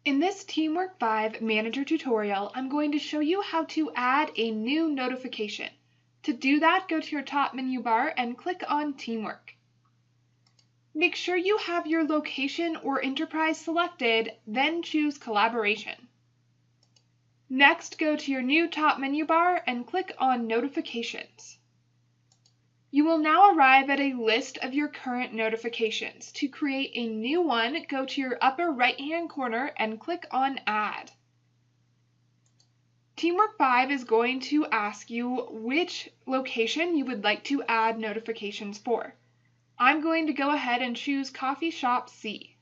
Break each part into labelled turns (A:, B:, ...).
A: In this TeamWork 5 Manager tutorial, I'm going to show you how to add a new notification. To do that, go to your top menu bar and click on TeamWork. Make sure you have your location or enterprise selected, then choose Collaboration. Next, go to your new top menu bar and click on Notifications. You will now arrive at a list of your current notifications. To create a new one, go to your upper right-hand corner and click on Add. TeamWork 5 is going to ask you which location you would like to add notifications for. I'm going to go ahead and choose Coffee Shop C.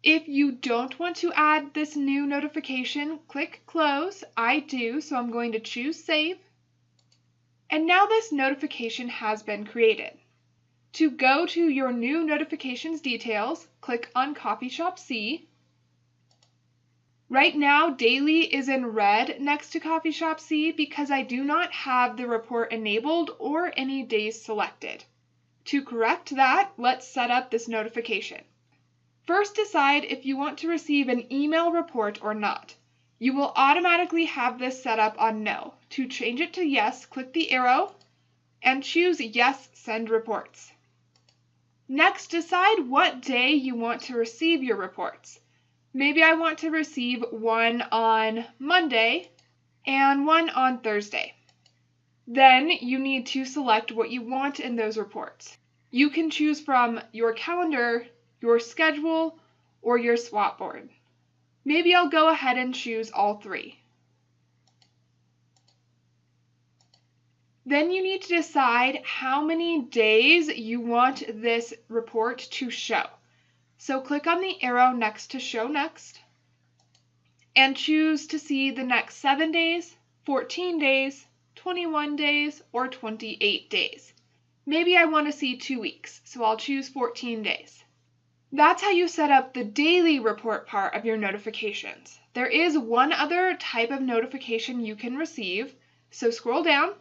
A: If you don't want to add this new notification, click Close. I do, so I'm going to choose Save. And now this notification has been created. To go to your new notifications details, click on Coffee Shop C. Right now, Daily is in red next to Coffee Shop C because I do not have the report enabled or any days selected. To correct that, let's set up this notification. First, decide if you want to receive an email report or not. You will automatically have this set up on No. To change it to Yes, click the arrow and choose Yes, Send Reports. Next, decide what day you want to receive your reports. Maybe I want to receive one on Monday and one on Thursday. Then you need to select what you want in those reports. You can choose from your calendar, your schedule, or your swap board. Maybe I'll go ahead and choose all three. Then you need to decide how many days you want this report to show. So click on the arrow next to Show Next and choose to see the next 7 days, 14 days, 21 days, or 28 days. Maybe I want to see 2 weeks, so I'll choose 14 days. That's how you set up the daily report part of your notifications. There is one other type of notification you can receive, so scroll down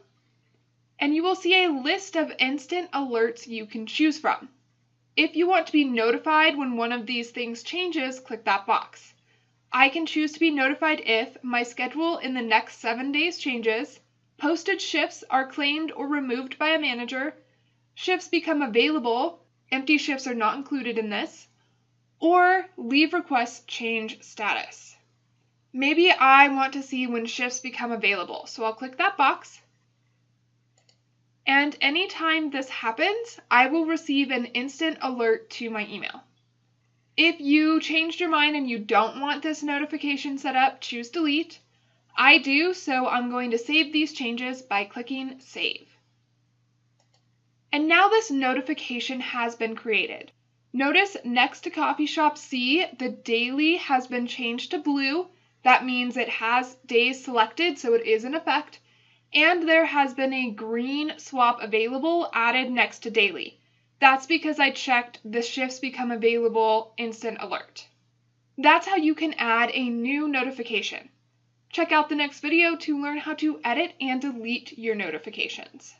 A: and you will see a list of instant alerts you can choose from. If you want to be notified when one of these things changes, click that box. I can choose to be notified if my schedule in the next 7 days changes, posted shifts are claimed or removed by a manager, shifts become available, empty shifts are not included in this, or leave requests change status. Maybe I want to see when shifts become available, so I'll click that box. And anytime this happens, I will receive an instant alert to my email. If you changed your mind and you don't want this notification set up, choose Delete. I do, so I'm going to save these changes by clicking Save. And now this notification has been created. Notice next to Coffee Shop C, the daily has been changed to blue. That means it has days selected, so it is in effect. And there has been a green swap available added next to daily. That's because I checked the shifts become available instant alert. That's how you can add a new notification. Check out the next video to learn how to edit and delete your notifications.